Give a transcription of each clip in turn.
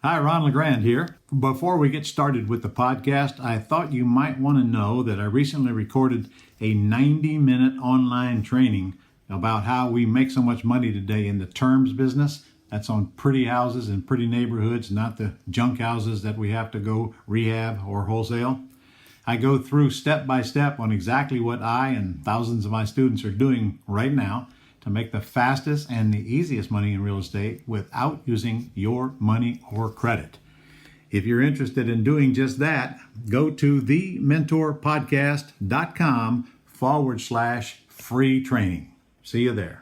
Hi, Ron LeGrand here. Before we get started with the podcast, I thought you might want to know that I recently recorded a 90-minute online training about how we make so much money today in the terms business. That's on pretty houses in pretty neighborhoods, not the junk houses that we have to go rehab or wholesale. I go through step by step on exactly what I and thousands of my students are doing right now to make the fastest and the easiest money in real estate without using your money or credit. If you're interested in doing just that, go to thementorpodcast.com/free training. See you there.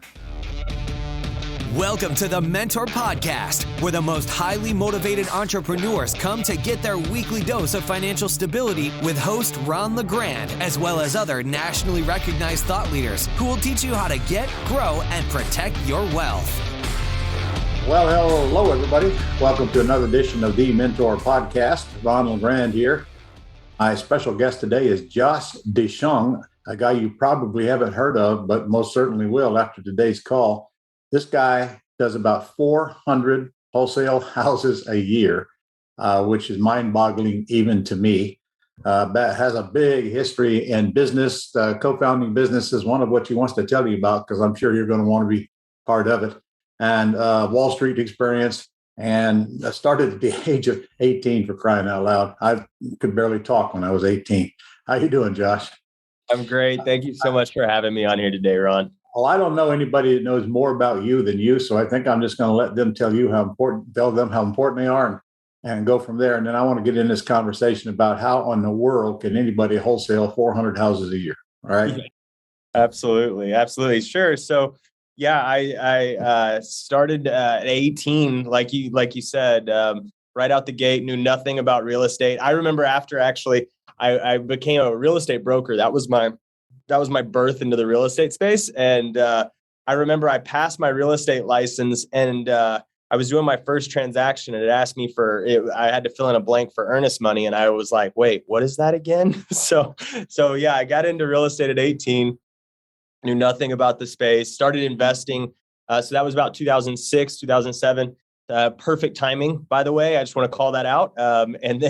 Welcome to the Mentor Podcast, where the most highly motivated entrepreneurs come to get their weekly dose of financial stability with host Ron LeGrand, as well as other nationally recognized thought leaders who will teach you how to get, grow, and protect your wealth. Well, hello, everybody. Welcome to another edition of the Mentor Podcast. Ron LeGrand here. My special guest today is DeShong, a guy you probably haven't heard of, but most certainly will after today's call. This guy does about 400 wholesale houses a year, which is mind-boggling even to me. Has a big history in business, co-founding businesses, one of which he wants to tell you about, because I'm sure you're going to want to be part of it, and Wall Street experience, and started at the age of 18, for crying out loud. I could barely talk when I was 18. How you doing, Josh? I'm great. Thank you so much for having me on here today, Ron. Well, I don't know anybody that knows more about you than you, so I think I'm just going to let them tell them how important they are, and go from there. And then I want to get in this conversation about how in the world can anybody wholesale 400 houses a year. All right. Yeah, absolutely. Sure. So, yeah, I started at 18, like you said, right out the gate, knew nothing about real estate. I remember after I became a real estate broker. That was my birth into the real estate space. And I remember I passed my real estate license, and I was doing my first transaction, and it asked me I had to fill in a blank for earnest money. And I was like, wait, what is that again? So yeah, I got into real estate at 18, knew nothing about the space, started investing. So that was about 2006, 2007. Perfect timing, by the way. I just want to call that out. And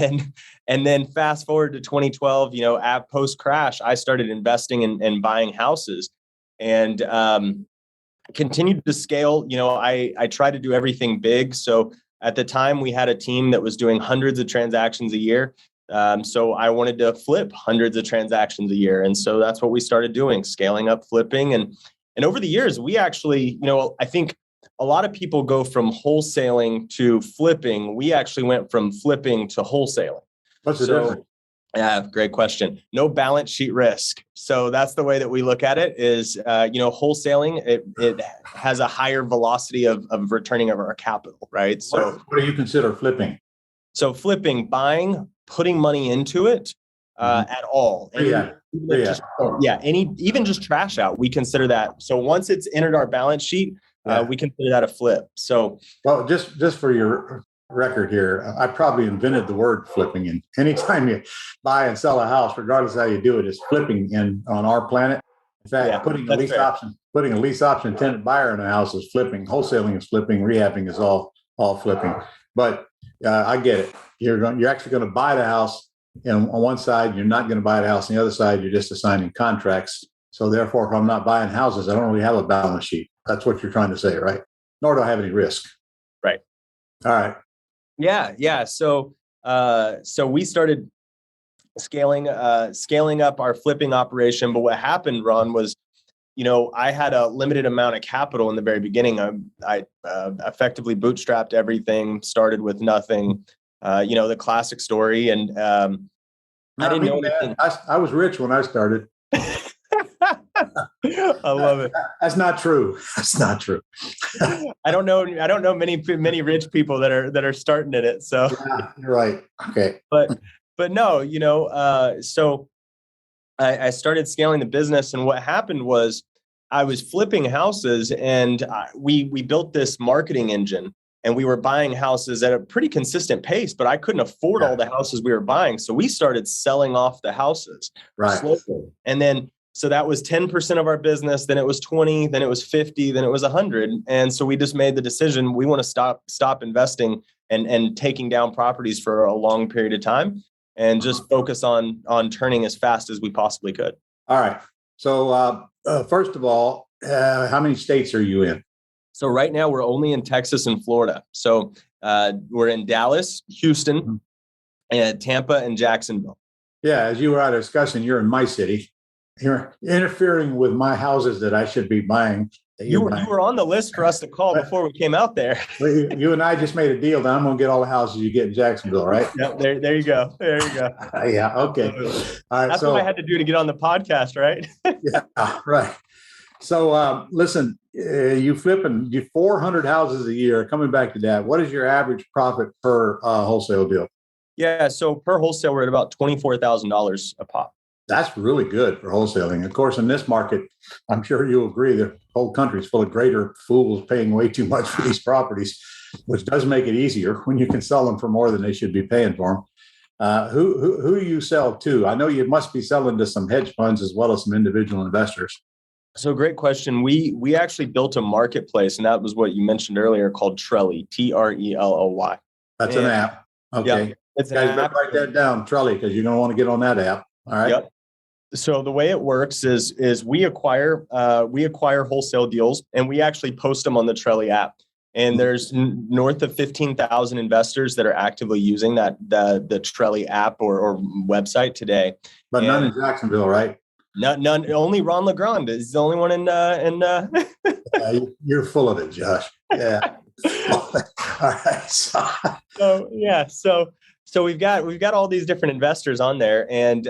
then fast forward to 2012, at post crash, I started investing and buying houses, and continued to scale. I tried to do everything big. So at the time, we had a team that was doing hundreds of transactions a year. So I wanted to flip hundreds of transactions a year, and so that's what we started doing, scaling up flipping. And over the years, we actually, I think a lot of people go from wholesaling to flipping. We actually went from flipping to wholesaling. What's the difference? Yeah, great question. No balance sheet risk. So that's the way that we look at it is, wholesaling, it has a higher velocity of returning of our capital, right? So what do you consider flipping? So flipping, buying, putting money into it at all. Even just trash out, we consider that. So once it's entered our balance sheet, we consider that a flip. So, well, just for your record here, I probably invented the word flipping. And anytime you buy and sell a house, regardless of how you do it, is flipping on our planet. In fact, putting a lease option tenant buyer in a house is flipping. Wholesaling is flipping. Rehabbing is all flipping. But I get it. You're actually going to buy the house, and on one side, you're not going to buy the house. On the other side, you're just assigning contracts. So therefore, if I'm not buying houses, I don't really have a balance sheet. That's what you're trying to say, right? Nor do I have any risk. Right. All right. Yeah. So we started scaling up our flipping operation. But what happened, Ron, was, I had a limited amount of capital in the very beginning. I effectively bootstrapped everything, started with nothing, the classic story. And I didn't know anything. I was rich when I started. I love it. That's not true. That's not true. I don't know many rich people that are starting in it. So yeah, you're right. Okay. But no, so I started scaling the business, and what happened was I was flipping houses, and we built this marketing engine, and we were buying houses at a pretty consistent pace, but I couldn't afford all the houses we were buying. So we started selling off the houses slowly. And then, so that was 10% of our business. Then it was 20, then it was 50, then it was 100. And so we just made the decision, we want to stop investing and taking down properties for a long period of time and just focus on turning as fast as we possibly could. All right. So first of all, how many states are you in? So right now we're only in Texas and Florida. So we're in Dallas, Houston, and Tampa and Jacksonville. Yeah, as you were out discussing, you're in my city. You're interfering with my houses that I should be buying. You were on the list for us to call before we came out there. You and I just made a deal that I'm going to get all the houses you get in Jacksonville, right? Yep, there you go. There you go. Yeah, okay. All right, that's what I had to do to get on the podcast, right? Yeah, right. So listen, you 400 houses a year. Coming back to that, what is your average profit per wholesale deal? Yeah, so per wholesale, we're at about $24,000 a pop. That's really good for wholesaling. Of course, in this market, I'm sure you'll agree the whole country is full of greater fools paying way too much for these properties, which does make it easier when you can sell them for more than they should be paying for them. Who do you sell to? I know you must be selling to some hedge funds as well as some individual investors. So great question. We actually built a marketplace, and that was what you mentioned earlier, called Trelly, Trelloy. That's an app. Okay. Yep, it's an Guys, app. write that down, Trelly, because you're going to want to get on that app. All right. Yep. So the way it works is we acquire wholesale deals, and we actually post them on the Trelly app. And there's north of 15,000 investors that are actively using the Trelly app or website today. But none in Jacksonville, right? None. Only Ron LeGrand is the only one in. You're full of it, Josh. Yeah. All right. So we've got all these different investors on there, and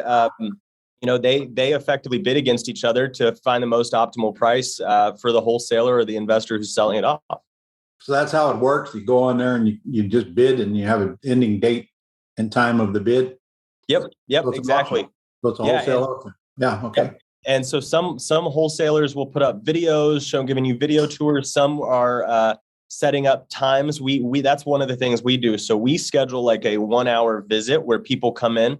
they effectively bid against each other to find the most optimal price for the wholesaler or the investor who's selling it off. So that's how it works. You go on there and you just bid, and you have an ending date and time of the bid. Yep, so exactly. So it's a wholesale auction. Yeah. Okay. Yep. And so some wholesalers will put up videos, giving you video tours. Some are setting up times. We that's one of the things we do. So we schedule like a 1-hour visit where people come in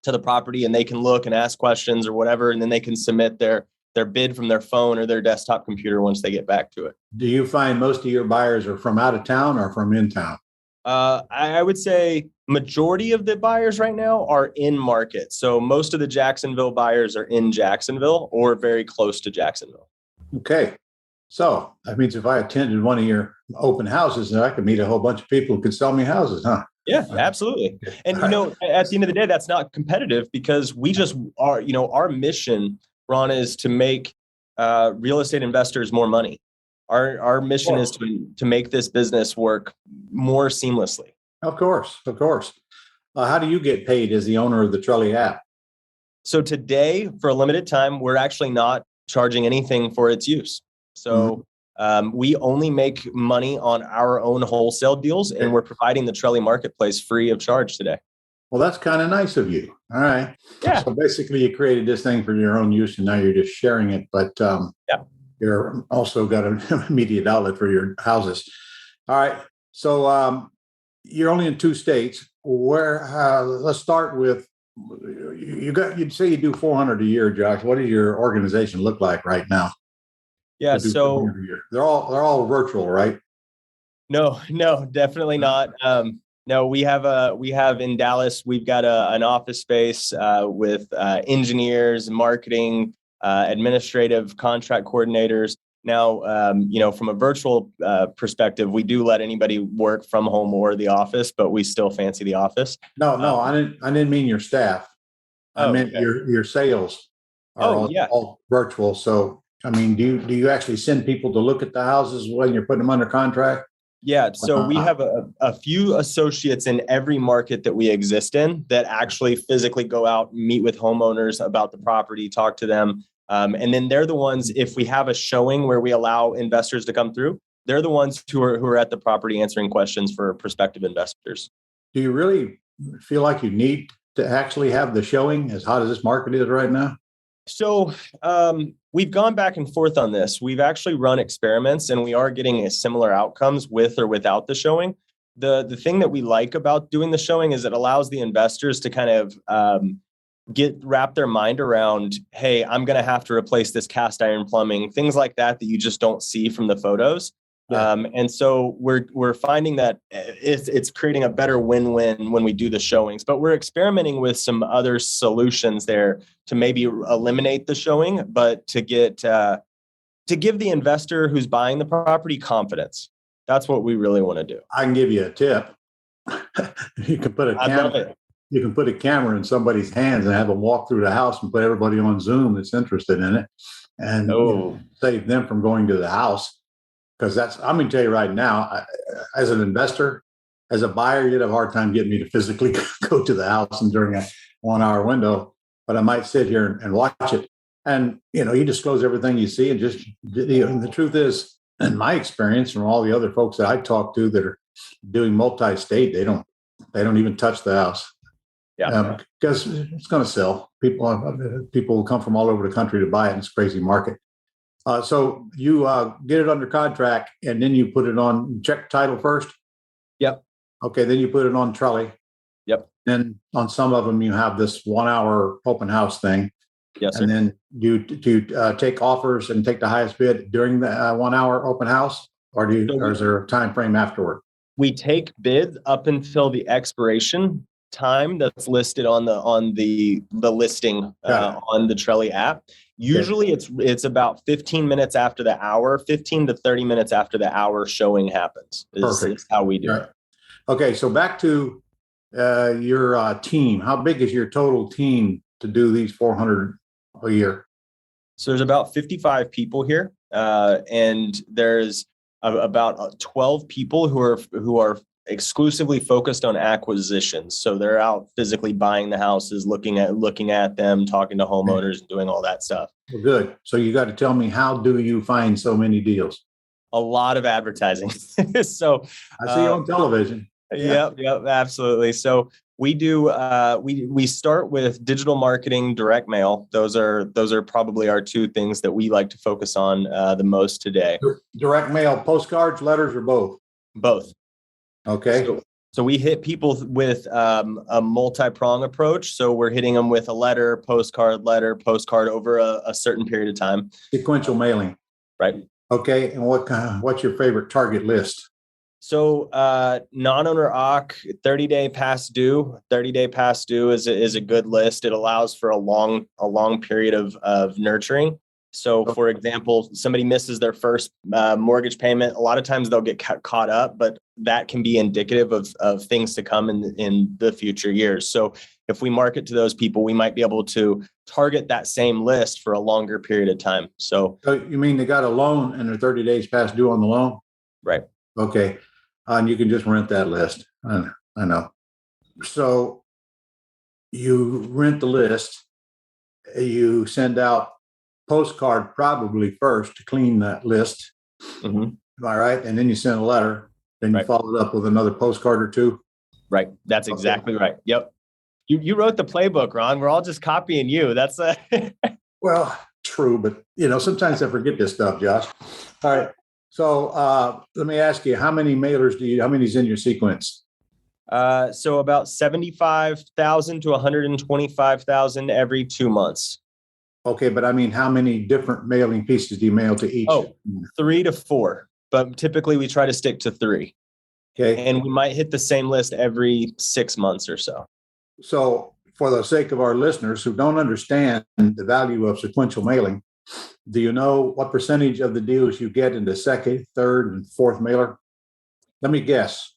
to the property and they can look and ask questions or whatever, and then they can submit their bid from their phone or their desktop computer once they get back to it. Do you find most of your buyers are from out of town or from in town? I would say majority of the buyers right now are in market. So most of the Jacksonville buyers are in Jacksonville or very close to Jacksonville. Okay. So that means if I attended one of your open houses, then I could meet a whole bunch of people who could sell me houses, huh? Yeah, absolutely. And, at the end of the day, that's not competitive because we just are, our mission, Ron, is to make real estate investors more money. Our mission is to make this business work more seamlessly. Of course. How do you get paid as the owner of the Trelly app? So today, for a limited time, we're actually not charging anything for its use. So we only make money on our own wholesale deals, and we're providing the Trelly marketplace free of charge today. Well, that's kind of nice of you. All right. Yeah. So basically, you created this thing for your own use, and now you're just sharing it. But you're also got an immediate outlet for your houses. All right. So you're only in 2 states. Where? Let's start with you'd say you do 400 a year, Josh. What does your organization look like right now? Yeah. So they're all virtual, right? No, definitely not. No, we have in Dallas, we've got an office space with engineers, marketing, administrative, contract coordinators. Now, from a virtual perspective, we do let anybody work from home or the office, but we still fancy the office. No, I didn't mean your staff. I meant your sales are all virtual. So, I mean, do you actually send people to look at the houses when you're putting them under contract? Yeah. So we have a few associates in every market that we exist in that actually physically go out, meet with homeowners about the property, talk to them. And then they're the ones, if we have a showing where we allow investors to come through, they're the ones who are at the property answering questions for prospective investors. Do you really feel like you need to actually have the showing as hot as this market is right now? So we've gone back and forth on this. We've actually run experiments and we are getting similar outcomes with or without the showing. The thing that we like about doing the showing is it allows the investors to kind of wrap their mind around, hey, I'm going to have to replace this cast iron plumbing, things like that you just don't see from the photos. And so we're finding that it's creating a better win-win when we do the showings, but we're experimenting with some other solutions there to maybe eliminate the showing, but to give the investor who's buying the property confidence. That's what we really want to do. I can give you a tip. You can put a camera. You can put a camera in somebody's hands and have them walk through the house and put everybody on Zoom that's interested in it, and save them from going to the house. Because I'm going to tell you right now, as an investor, as a buyer, you'd have a hard time getting me to physically go to the house and during a 1 hour window, but I might sit here and watch it. And, you disclose everything you see, and just, the truth is, in my experience from all the other folks that I talk to that are doing multi-state, they don't even touch the house. Yeah. Because it's going to sell. People will come from all over the country to buy it in this crazy market. So you get it under contract, and then you put it on check title first. Yep. Okay. Then you put it on trolley. Yep. Then on some of them, you have this 1 hour open house thing. Yes, sir. And then you take offers and take the highest bid during the 1 hour open house, or is there a time frame afterward? We take bids up until the expiration time that's listed on the listing on the Trelly app. Usually it's about 15 minutes after the hour, 15 to 30 minutes after the hour showing happens. Is how we do it. Okay, so back to your team. How big is your total team to do these 400 a year? So there's about 55 people here, and there's about 12 people who are exclusively focused on acquisitions. So they're out physically buying the houses, looking at them, talking to homeowners, and doing all that stuff. Well, good. So you got to tell me, how do you find so many deals? A lot of advertising. So I see you on television. Yep, absolutely. So we do. We start with digital marketing, direct mail. Those are probably our two things that we like to focus on the most today. Direct mail, postcards, letters, or both? Both. Okay. So we hit people with a multi-prong approach. So we're hitting them with a letter, postcard over a certain period of time. Sequential mailing. Right. Okay. And what's your favorite target list? So non-owner OC, 30-day past due. 30-day past due is a good list. It allows for a long period of nurturing. So, for example, somebody misses their first mortgage payment. A lot of times they'll get caught up, but that can be indicative of things to come in the future years. So if we market to those people, we might be able to target that same list for a longer period of time. So you mean they got a loan and they're 30 days past due on the loan? Right. Okay. And you can just rent that list. I know. So you rent the list, you send out postcard probably first to clean that list. Mm-hmm. Am I right? And then you send a letter, then you follow it up with another postcard or two. Right. That's exactly right. Yep. You wrote the playbook, Ron. We're all just copying you. That's Well, true, but sometimes I forget this stuff, Josh. All right. So let me ask you, how many many's in your sequence? So about 75,000 to 125,000 every 2 months. Okay, but I mean, how many different mailing pieces do you mail to each? 3 to 4, but typically we try to stick to 3. Okay. And we might hit the same list every 6 months or so. So for the sake of our listeners who don't understand the value of sequential mailing, do you know what percentage of the deals you get in the second, third, and fourth mailer? Let me guess.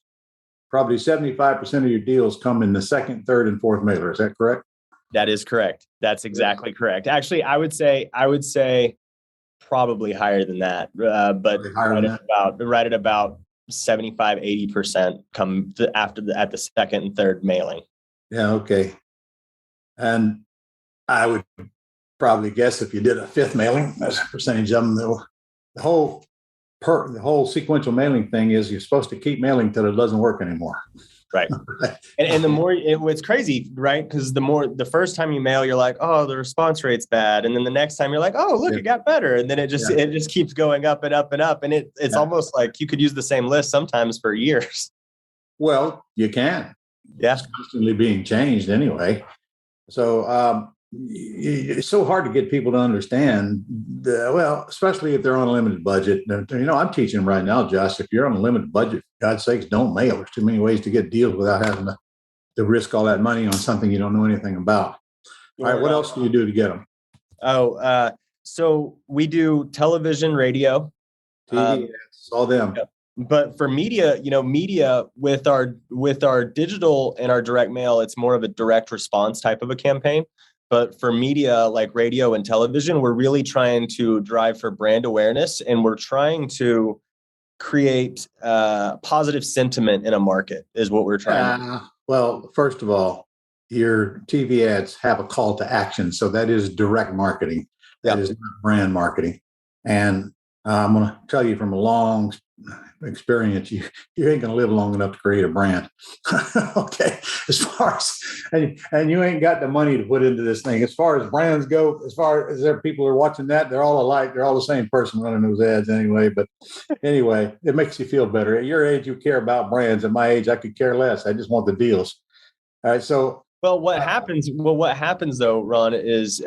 Probably 75% of your deals come in the second, third, and fourth mailer. Is that correct? That is correct. That's exactly correct. Actually, I would say probably higher than that, but right at about 75-80% come at the second and third mailing. Yeah. Okay. And I would probably guess if you did a fifth mailing, as a percentage of them, the whole sequential mailing thing is you're supposed to keep mailing till it doesn't work anymore. Right. And the more it's crazy, right? Because the first time you mail, you're like, oh, the response rate's bad. And then the next time you're like, oh, look, it got better. And then it just keeps going up and up and up. And it's almost like you could use the same list sometimes for years. Well, you can. Yeah. It's constantly being changed anyway. So it's so hard to get people to understand. Well, especially if they're on a limited budget. I'm teaching right now, Josh. If you're on a limited budget, for God's sakes, don't mail. There's too many ways to get deals without having to risk all that money on something you don't know anything about. All right, what else do you do to get them? So we do television, radio, TV, all them. Yep. But for media, media with our digital and our direct mail, it's more of a direct response type of a campaign. But for media like radio and television, we're really trying to drive for brand awareness, and we're trying to create positive sentiment in a market is what we're trying to do. Well, first of all, your TV ads have a call to action. So that is direct marketing. That is not brand marketing. And I'm going to tell you from a long experience, you ain't going to live long enough to create a brand. Okay. As far as, and you ain't got the money to put into this thing. As far as brands go, as far as there people are watching that, they're all alike. They're all the same person running those ads anyway. But anyway, it makes you feel better. At your age, you care about brands. At my age, I could care less. I just want the deals. All right. So, what happens though, Ron, is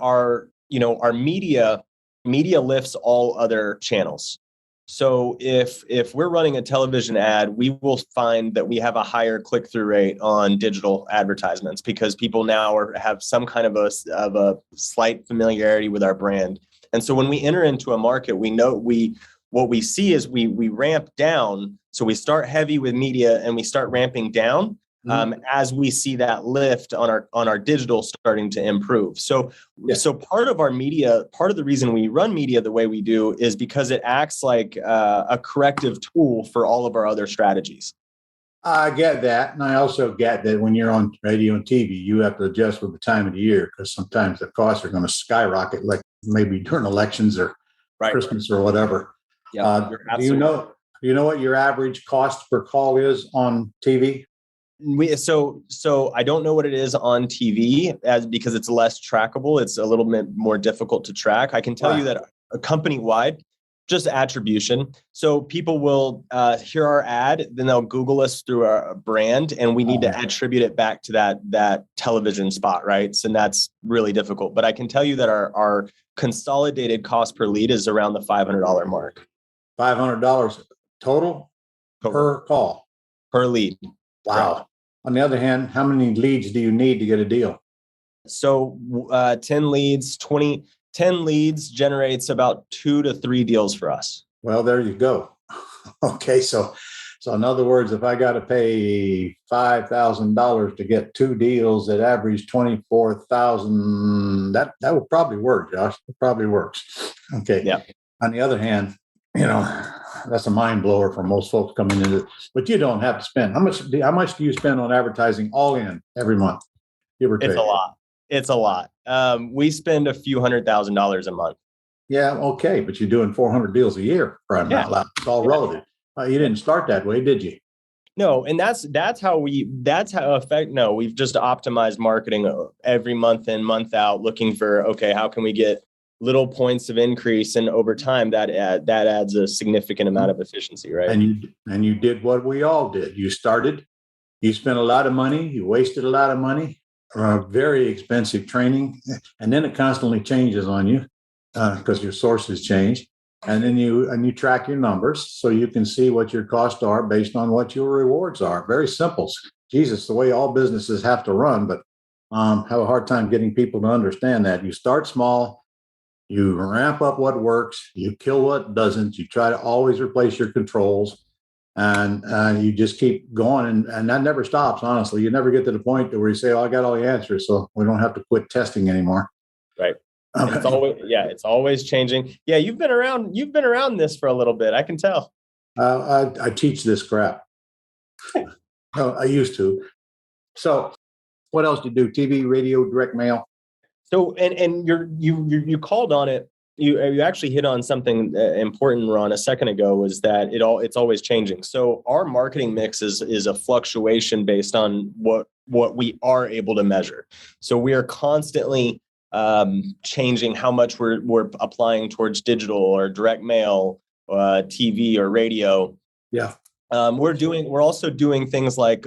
our media lifts all other channels. So if we're running a television ad, we will find that we have a higher click-through rate on digital advertisements because people now have some kind of a slight familiarity with our brand. And so when we enter into a market, we know what we see is we ramp down. So we start heavy with media and we start ramping down. As we see that lift on our digital starting to improve. So part of our media, part of the reason we run media the way we do is because it acts like a corrective tool for all of our other strategies. I get that. And I also get that when you're on radio and TV, you have to adjust with the time of the year because sometimes the costs are going to skyrocket, like maybe during elections or Christmas or whatever. Yeah, do you know what your average cost per call is on TV? So I don't know what it is on TV because it's less trackable. It's a little bit more difficult to track. I can tell you that a company-wide, just attribution. So people will hear our ad, then they'll Google us through our brand, and we need to attribute it back to that television spot, right? So that's really difficult. But I can tell you that our consolidated cost per lead is around the $500 mark. $500 total per call? Per lead. Wow. Correct. On the other hand, how many leads do you need to get a deal? So 10 leads generates about 2 to 3 deals for us. Well, there you go. Okay. So in other words, if I got to pay $5,000 to get 2 deals that average 24,000, that would probably work, Josh. It probably works. Okay. Yeah. On the other hand, that's a mind blower for most folks coming into it. But you don't have to spend. How much do you spend on advertising all in every month? Give or take. It's a lot. We spend a few $100,000 a month. Yeah, okay, but you're doing 400 deals a year. Right now, it's all relative. You didn't start that way, did you? No, and we've just optimized marketing every month in, month out, looking for how can we get little points of increase, and over time that adds a significant amount of efficiency, right? And you did what we all did. You spent a lot of money, you wasted a lot of money, very expensive training, and then it constantly changes on you because your sources change, and then you track your numbers so you can see what your costs are based on what your rewards are. Very simple. Jesus, the way all businesses have to run, but have a hard time getting people to understand that. You start small. You ramp up what works, you kill what doesn't, you try to always replace your controls, and you just keep going. And that never stops, honestly. You never get to the point where you say, I got all the answers, so we don't have to quit testing anymore. Right. It's always changing. Yeah, you've been around this for a little bit, I can tell. I teach this crap. I used to. So what else do you do? TV, radio, direct mail? So, and you called on it. You actually hit on something important, Ron, a second ago, was that it's always changing. So our marketing mix is a fluctuation based on what we are able to measure. So we are constantly changing how much we're applying towards digital or direct mail, TV or radio. Yeah. We're also doing things like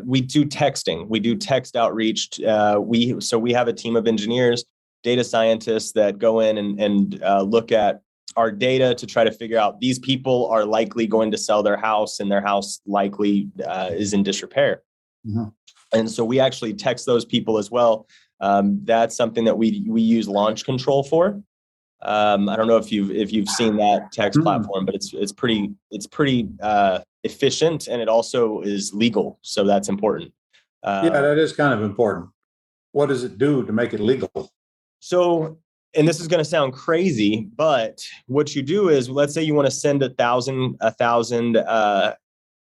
we do texting. We do text outreach. We have a team of engineers, data scientists that go in and look at our data to try to figure out these people are likely going to sell their house, and their house likely is in disrepair. Mm-hmm. And so we actually text those people as well. That's something that we use launch control for. I don't know if you've seen that text platform, but it's pretty efficient, and it also is legal. So that's important. Yeah, that is kind of important. What does it do to make it legal? So, and this is going to sound crazy, but what you do is, let's say you want to send 1,000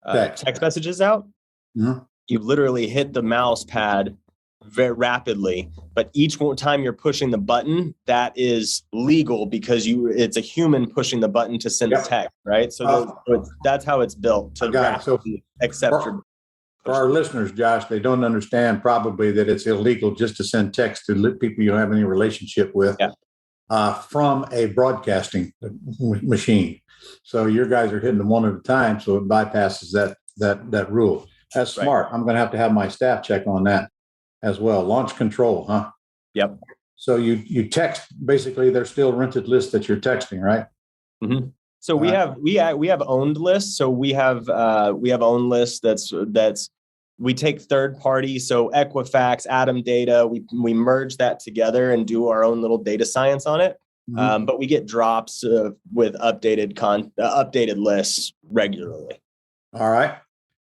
text messages out. Mm-hmm. You literally hit the mouse pad very rapidly, but each time you're pushing the button, that is legal because it's a human pushing the button to send a text, right? So that's how it's built to rapidly accept your. For our listeners, Josh, they don't understand probably that it's illegal just to send text to people you don't have any relationship with from a broadcasting machine. So your guys are hitting them one at a time, so it bypasses that rule. That's smart. Right. I'm going to have my staff check on that as well. Launch control, huh? Yep. So you text, basically they're still rented lists that you're texting, right? Mm-hmm. So we have owned lists. So we have owned lists that's we take third party. So Equifax, Atom data, we merge that together and do our own little data science on it. Mm-hmm. But we get drops with updated lists regularly. All right.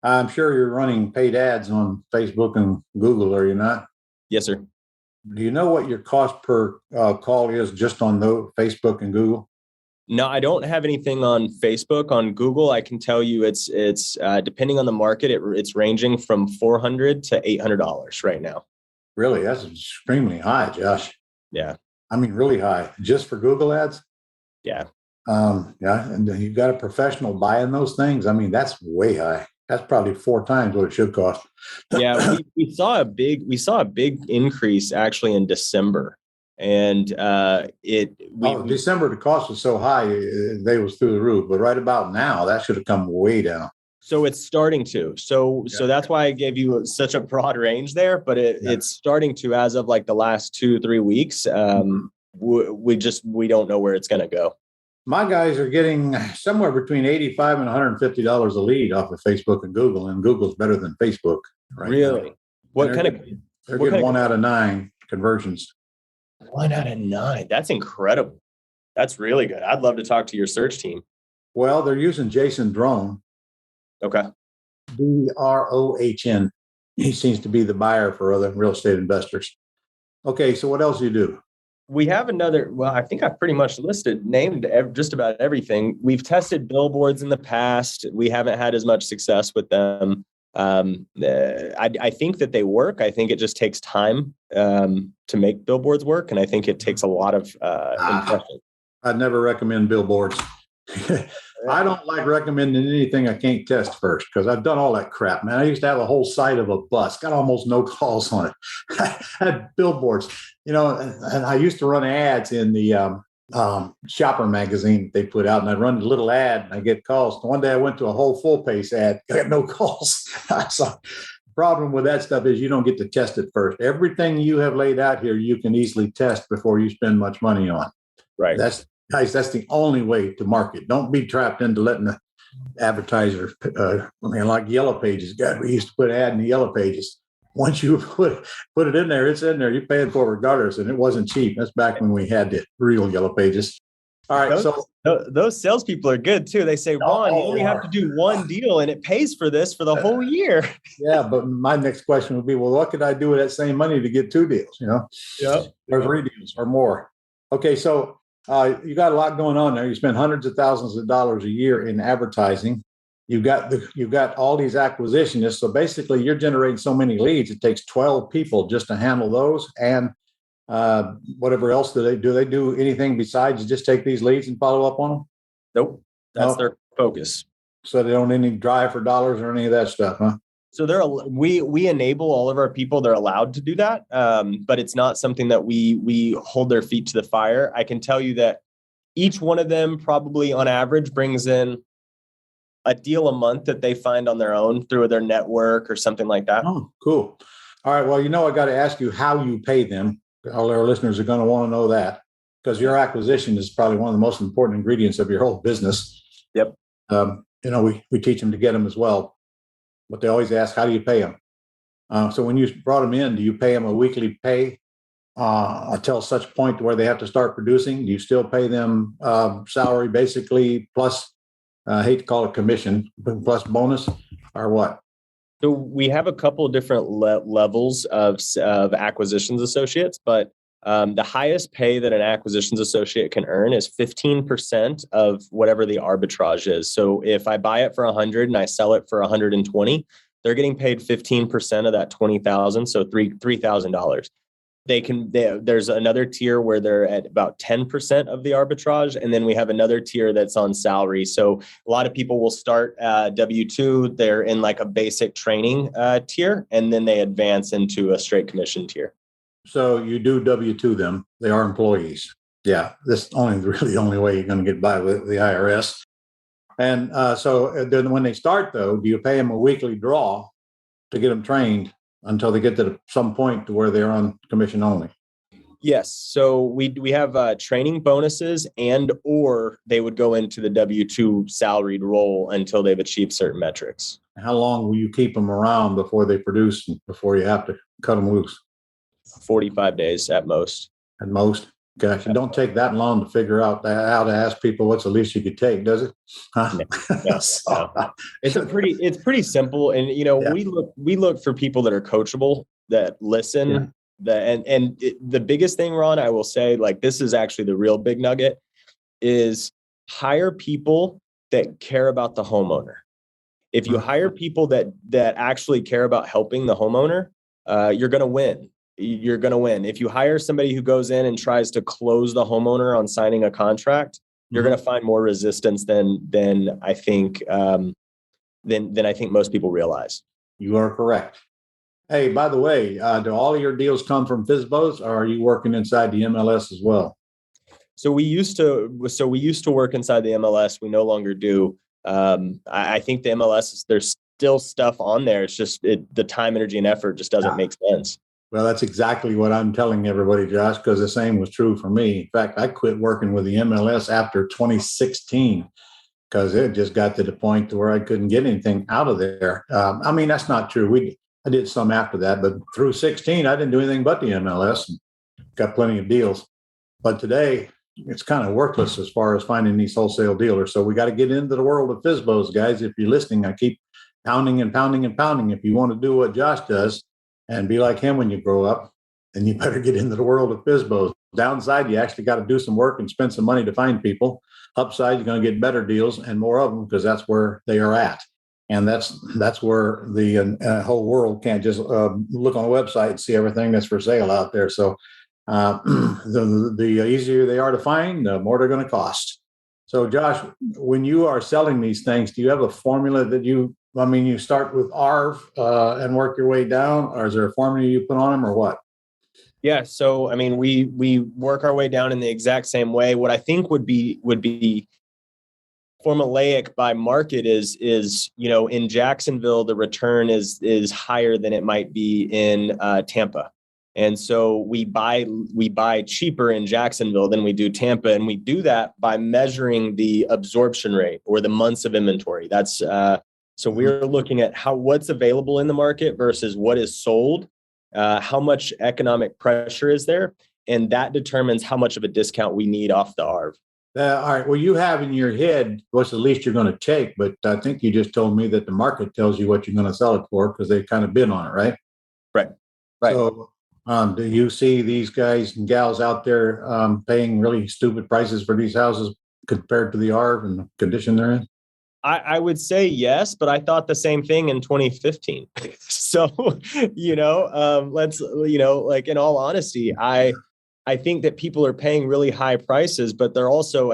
I'm sure you're running paid ads on Facebook and Google, are you not? Yes, sir. Do you know what your cost per call is just on those Facebook and Google? No, I don't have anything on Facebook. On Google, I can tell you it's depending on the market, it's ranging from $400 to $800 right now. Really? That's extremely high, Josh. Yeah. I mean, really high. Just for Google ads? Yeah. And you've got a professional buying those things. I mean, that's way high. That's probably 4 times what it should cost. Yeah, we saw a big increase actually in December, and December the cost was so high they was through the roof. But right about now, that should have come way down. So it's starting to. So that's why I gave you such a broad range there. But it's starting to, as of like the last 2-3 weeks. We don't know where it's going to go. My guys are getting somewhere between $85 and $150 a lead off of Facebook and Google, and Google's better than Facebook right Really? now. They're getting 1 out of 9 conversions. 1 out of 9. That's incredible. That's really good. I'd love to talk to your search team. Well, they're using Jason Drone. Okay. DROHN. He seems to be the buyer for other real estate investors. Okay, so what else do you do? We have I think I've pretty much named just about everything. We've tested billboards in the past. We haven't had as much success with them. I think that they work. I think it just takes time to make billboards work. And I think it takes a lot of impression. I'd never recommend billboards. I don't like recommending anything I can't test first, because I've done all that crap, man. I used to have a whole site of a bus, got almost no calls on it. I had billboards, and I used to run ads in the shopper magazine they put out, and I'd run a little ad and I get calls. One day I went to a whole full page ad, got no calls. So the problem with that stuff is you don't get to test it first. Everything you have laid out here, you can easily test before you spend much money on. Right. That's the only way to market. Don't be trapped into letting the advertiser, like Yellow Pages. God, we used to put ad in the Yellow Pages. Once you put it in there, it's in there. You're paying for it regardless, and it wasn't cheap. That's back when we had the real Yellow Pages. All right, those salespeople are good too. They say, Ron, you only have to do one deal, and it pays for this for the whole year. Yeah, but my next question would be, well, what could I do with that same money to get 2 deals? Yeah, or 3 deals or more. Okay, so. You got a lot going on there. You spend hundreds of thousands of dollars a year in advertising. You've got all these acquisitionists. So basically, you're generating so many leads. It takes 12 people just to handle those. And whatever else do they do? They do anything besides just take these leads and follow up on them? Nope, that's their focus. So they don't any drive for dollars or any of that stuff, huh? So we enable all of our people. They're allowed to do that, but it's not something that we hold their feet to the fire. I can tell you that each one of them probably on average brings in a deal a month that they find on their own through their network or something like that. Oh, cool. All right. Well, I got to ask you how you pay them. All our listeners are going to want to know that, because your acquisition is probably one of the most important ingredients of your whole business. Yep. We teach them to get them as well, but they always ask, how do you pay them? So when you brought them in, do you pay them a weekly pay until such point where they have to start producing? Do you still pay them salary basically plus, I hate to call it commission, but plus bonus, or what? So we have a couple of different levels of acquisitions associates, but the highest pay that an acquisitions associate can earn is 15% of whatever the arbitrage is. So if I buy it for 100 and I sell it for 120, they're getting paid 15% of that 20,000, so $3,000. There's another tier where they're at about 10% of the arbitrage. And then we have another tier that's on salary. So a lot of people will start W-2. They're in like a basic training tier, and then they advance into a straight commission tier. So you do W-2 them. They are employees. Yeah. This is really the only way you're going to get by with the IRS. And so then when they start, though, do you pay them a weekly draw to get them trained until they get to some point to where they're on commission only? Yes. So we have training bonuses, or they would go into the W-2 salaried role until they've achieved certain metrics. How long will you keep them around before they produce, before you have to cut them loose? 45 days at most. At most? Gosh, it don't take that long to figure out how to ask people what's the least you could take, does it? Huh? No. It's pretty simple. And, we look for people that are coachable, that listen, the biggest thing, Ron, I will say, like, this is actually the real big nugget, is hire people that care about the homeowner. If you hire people that actually care about helping the homeowner, you're going to win. You're going to win. If you hire somebody who goes in and tries to close the homeowner on signing a contract, you're going to find more resistance than I think most people realize. You are correct. Hey, by the way, do all of your deals come from FSBOs, or are you working inside the MLS as well? So we used to work inside the MLS. We no longer do. I think the MLS there's still stuff on there. It's just the time, energy, and effort just doesn't make sense. Well, that's exactly what I'm telling everybody, Josh, because the same was true for me. In fact, I quit working with the MLS after 2016 because it just got to the point to where I couldn't get anything out of there. That's not true. I did some after that, but through 16, I didn't do anything but the MLS. And got plenty of deals. But today, it's kind of worthless as far as finding these wholesale dealers. So we got to get into the world of FSBOs, guys. If you're listening, I keep pounding and pounding and pounding. If you want to do what Josh does and be like him when you grow up, then you better get into the world of FSBOs. Downside, you actually got to do some work and spend some money to find people. Upside, you're going to get better deals and more of them because that's where they are at. And that's where the whole world can't just look on a website and see everything that's for sale out there. So the easier they are to find, the more they're going to cost. So Josh, when you are selling these things, do you have a formula that you start with ARV and work your way down, or is there a formula you put on them, or what? Yeah. So, we work our way down in the exact same way. What I think would be formulaic by market is in Jacksonville, the return is higher than it might be in Tampa. And so we buy cheaper in Jacksonville than we do Tampa. And we do that by measuring the absorption rate or the months of inventory. That's so we're looking at what's available in the market versus what is sold, how much economic pressure is there, and that determines how much of a discount we need off the ARV. All right. Well, you have in your head what's the least you're going to take, but I think you just told me that the market tells you what you're going to sell it for because they kind of bid on it, right? Right. So do you see these guys and gals out there paying really stupid prices for these houses compared to the ARV and the condition they're in? I would say yes, but I thought the same thing in 2015. So, let's, in all honesty, I think that people are paying really high prices, but they're also,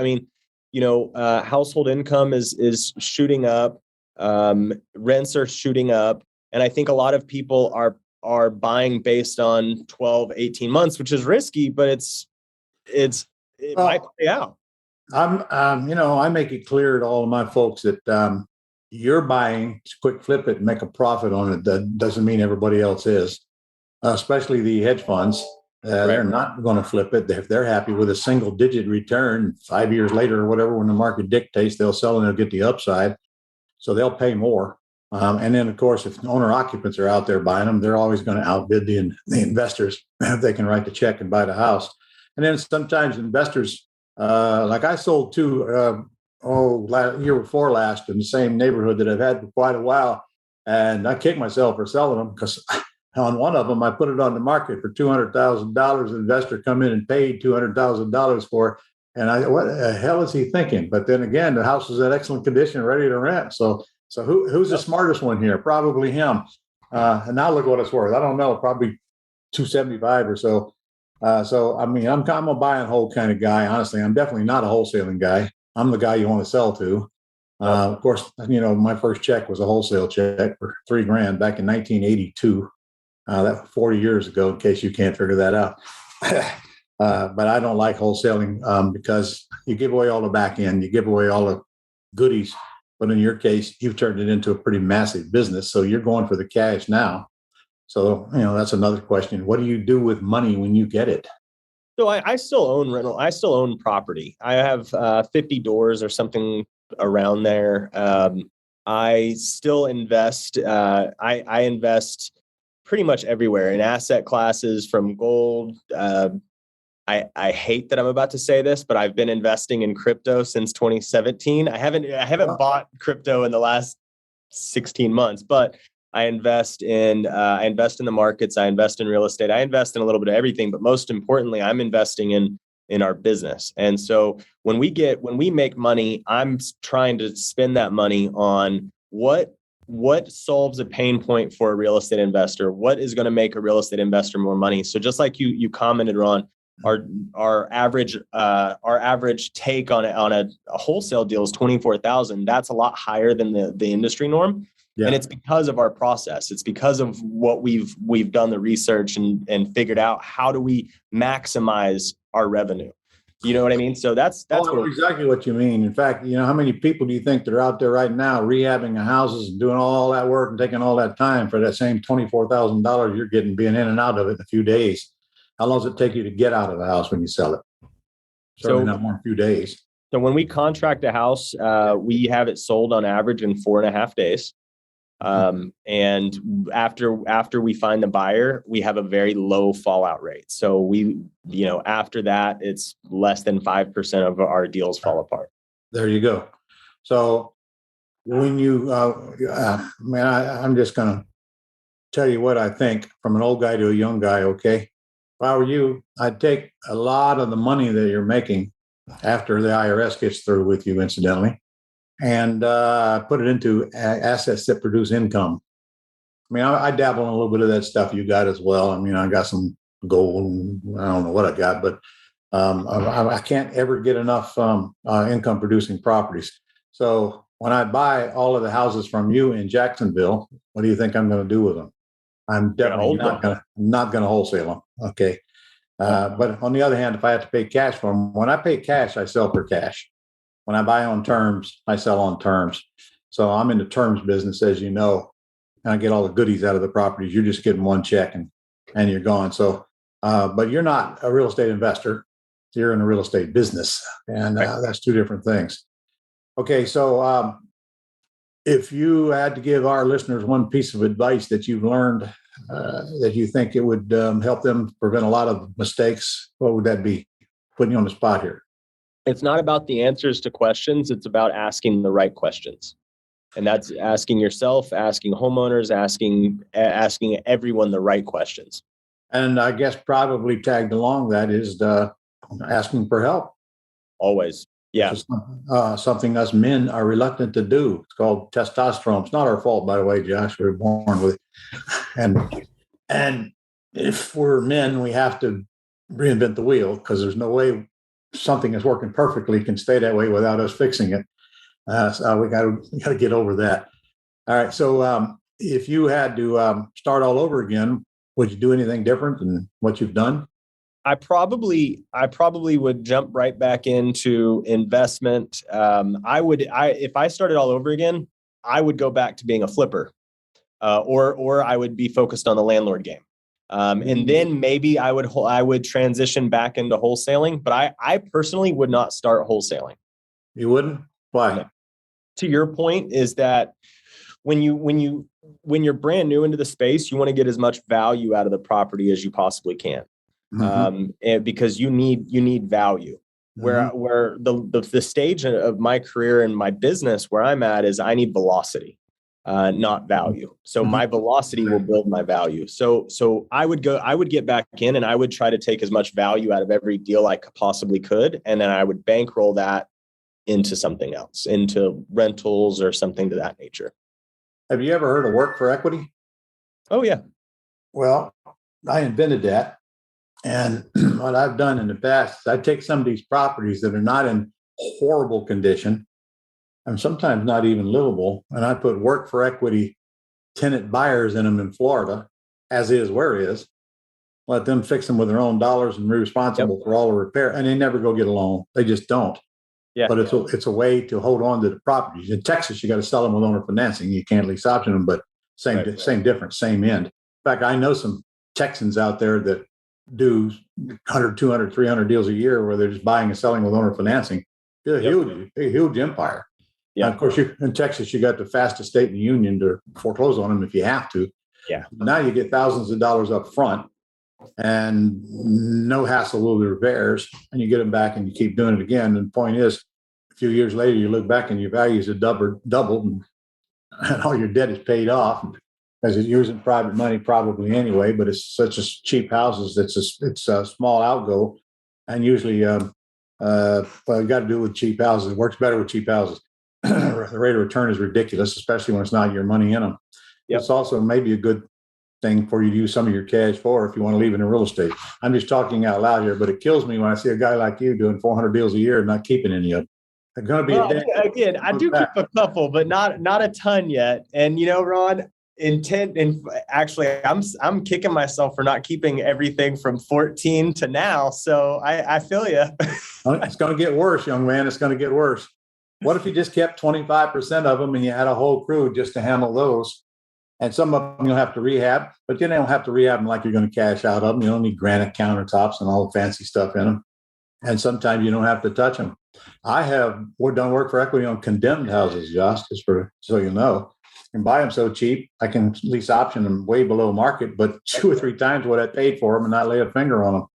household income is shooting up, rents are shooting up. And I think a lot of people are buying based on 12, 18 months, which is risky, but it might pay out. I make it clear to all of my folks that you're buying to quick flip it and make a profit on it. That doesn't mean everybody else is, especially the hedge funds. They're not going to flip it. If they're happy with a single digit return 5 years later or whatever, when the market dictates, they'll sell and they'll get the upside. So they'll pay more. And then, of course, if owner occupants are out there buying them, they're always going to outbid the investors if they can write the check and buy the house. And then sometimes investors, like I sold two, year before last in the same neighborhood that I've had for quite a while. And I kicked myself for selling them because on one of them, I put it on the market for $200,000. An investor come in and paid $200,000 for it. And what the hell is he thinking? But then again, the house was in excellent condition, ready to rent. So who's the smartest one here? Probably him. And now look what it's worth. I don't know, probably 275 or so. So I mean, I'm a buy and hold kind of guy. Honestly, I'm definitely not a wholesaling guy. I'm the guy you want to sell to. Of course, my first check was a wholesale check for $3,000 back in 1982. That 40 years ago, in case you can't figure that out. But I don't like wholesaling because you give away all the back end, you give away all the goodies. But in your case, you've turned it into a pretty massive business. So you're going for the cash now. So, that's another question. What do you do with money when you get it? So I still own rental. I still own property. I have 50 doors or something around there. I still invest. I invest pretty much everywhere in asset classes from gold. I hate that I'm about to say this, but I've been investing in crypto since 2017. I haven't bought crypto in the last 16 months, but I invest in the markets. I invest in real estate. I invest in a little bit of everything, but most importantly, I'm investing in our business. And so when we make money, I'm trying to spend that money on what solves a pain point for a real estate investor, what is going to make a real estate investor more money. So just like you commented, Ron, our average take on a wholesale deal is $24,000. That's a lot higher than the industry norm. Yeah. And it's because of our process. It's because of what we've done the research and figured out how do we maximize our revenue. You know what I mean? So that's exactly what you mean. In fact, how many people do you think that are out there right now rehabbing the houses and doing all that work and taking all that time for that same $24,000 you're getting, being in and out of it in a few days? How long does it take you to get out of the house when you sell it? Certainly not more than a few days. So when we contract a house, we have it sold on average in 4.5 days. And after we find the buyer, we have a very low fallout rate. So after that, it's less than 5% of our deals fall apart. There you go. So when I'm just going to tell you what I think from an old guy to a young guy. Okay. If I were you, I'd take a lot of the money that you're making after the IRS gets through with you, incidentally, and put it into assets that produce income. I mean, I dabble in a little bit of that stuff you got as well. I mean, I got some gold, and I don't know what I got, but I can't ever get enough income producing properties. So when I buy all of the houses from you in Jacksonville, what do you think I'm going to do with them? I'm definitely not going to wholesale them. Okay. But on the other hand, if I have to pay cash for them, when I pay cash, I sell for cash. When I buy on terms, I sell on terms. So I'm in the terms business, as you know, and I get all the goodies out of the properties. You're just getting one check and you're gone. So, but you're not a real estate investor. You're in a real estate business, and that's two different things. Okay. So if you had to give our listeners one piece of advice that you've learned that you think it would help them prevent a lot of mistakes, what would that be? Putting you on the spot here. It's not about the answers to questions. It's about asking the right questions. And that's asking yourself, asking homeowners, asking everyone the right questions. And I guess probably tagged along that is asking for help. Always. Yeah. Something us men are reluctant to do. It's called testosterone. It's not our fault, by the way, Josh. We were born with it. And if we're men, we have to reinvent the wheel because there's no way something is working perfectly can stay that way without us fixing it. So we got to get over that. All right. So if you had to start all over again, would you do anything different than what you've done? I probably would jump right back into investment. If I started all over again, I would go back to being a flipper, or I would be focused on the landlord game. And then maybe I would transition back into wholesaling, but I personally would not start wholesaling. You wouldn't? Why? No. To your point is that when you're brand new into the space, you want to get as much value out of the property as you possibly can. And because you need value. Where the stage of my career and my business where I'm at is I need velocity, not value. So my velocity will build my value. So I would get back in and I would try to take as much value out of every deal I possibly could. And then I would bankroll that into something else, into rentals or something to that nature. Have you ever heard of work for equity? Oh, yeah. Well, I invented that. And what I've done in the past is I take some of these properties that are not in horrible condition and sometimes not even livable, and I put work for equity tenant buyers in them in Florida, as is where it is. Let them fix them with their own dollars and be responsible for all the repair. And they never go get a loan. They just don't. Yeah. But it's a way to hold on to the properties. In Texas, you got to sell them with owner financing. You can't lease option them, but same difference, same end. In fact, I know some Texans out there that do 100, 200, 300 deals a year where they're just buying and selling with owner financing. It's a huge empire. Yeah. And of course, in Texas, you got the fastest state in the union to foreclose on them if you have to. Yeah. Now you get thousands of dollars up front and no hassle with the repairs, and you get them back and you keep doing it again. And the point is, a few years later, you look back and your values have doubled and all your debt is paid off because it's using private money probably anyway, but it's such a cheap houses. It's a small outgo. And usually, you got to do it with cheap houses. It works better with cheap houses. The rate of return is ridiculous, especially when it's not your money in them. Yep. It's also maybe a good thing for you to use some of your cash for if you want to leave it in real estate. I'm just talking out loud here, but it kills me when I see a guy like you doing 400 deals a year and not keeping any of them. They're going to be again, I do keep a couple, but not a ton yet. And Ron, actually, I'm kicking myself for not keeping everything from 14 to now. So I feel you. It's going to get worse, young man. It's going to get worse. What if you just kept 25% of them and you had a whole crew just to handle those? And some of them you'll have to rehab, but you don't have to rehab them like you're going to cash out of them. You don't need granite countertops and all the fancy stuff in them. And sometimes you don't have to touch them. I have done work for equity on condemned houses, Josh, just so you know. And buy them so cheap, I can lease option them way below market, but 2 or 3 times what I paid for them and not lay a finger on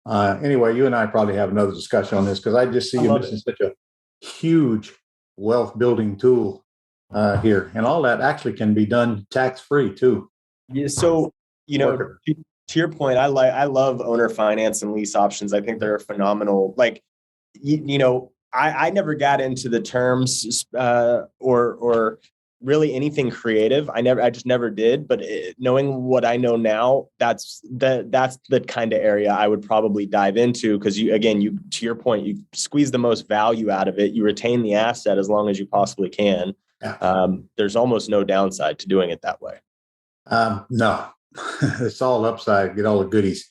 them. Anyway, you and I probably have another discussion on this because I just see you missing such a huge wealth building tool here. And all that actually can be done tax-free too. Yeah. So, to your point, I love owner finance and lease options. I think they're phenomenal. Like, I never got into the terms or really anything creative. I just never did. But knowing what I know now, that's the kind of area I would probably dive into because to your point, you squeeze the most value out of it. You retain the asset as long as you possibly can. Yeah. There's almost no downside to doing it that way. No, it's all upside. Get all the goodies.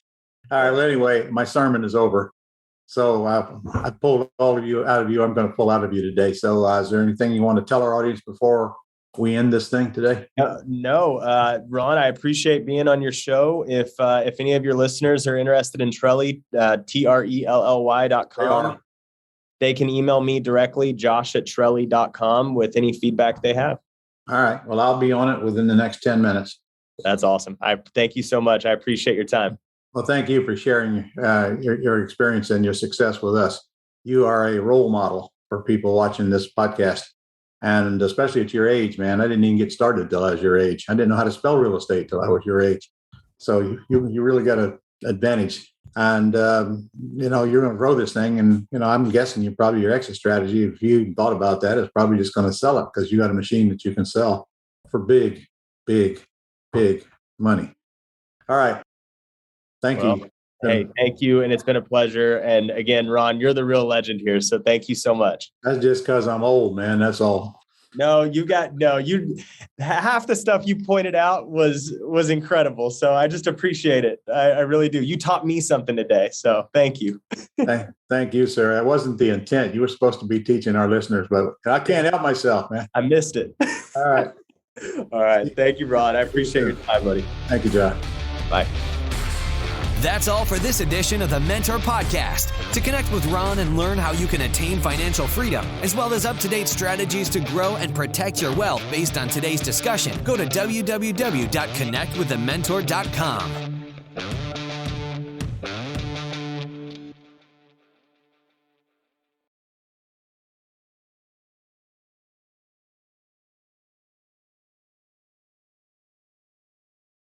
All right. Well, anyway, my sermon is over. So I pulled all of you out of you. I'm going to pull out of you today. So is there anything you want to tell our audience before we end this thing today? No, Ron, I appreciate being on your show. If any of your listeners are interested in Trelly, TRELLY.com, they can email me directly, josh@trelly.com, with any feedback they have. All right. Well, I'll be on it within the next 10 minutes. That's awesome. I thank you so much. I appreciate your time. Well, thank you for sharing your experience and your success with us. You are a role model for people watching this podcast. And especially at your age, man, I didn't even get started till I was your age. I didn't know how to spell real estate till I was your age. So you really got an advantage. And, you're going to grow this thing. And, I'm guessing your exit strategy, if you thought about that, is probably just going to sell it because you got a machine that you can sell for big, big, big money. All right. Thank you. Hey, thank you. And it's been a pleasure. And again, Ron, you're the real legend here. So thank you so much. That's just because I'm old, man. That's all. No, half the stuff you pointed out was incredible. So I just appreciate it. I really do. You taught me something today. So thank you. Thank you, sir. That wasn't the intent. You were supposed to be teaching our listeners, but I can't help myself, man. I missed it. All right. All right. Thank you, Ron. I appreciate your time, buddy. Thank you, John. Bye. That's all for this edition of the Mentor Podcast. To connect with Ron and learn how you can attain financial freedom, as well as up-to-date strategies to grow and protect your wealth based on today's discussion, go to www.connectwiththementor.com.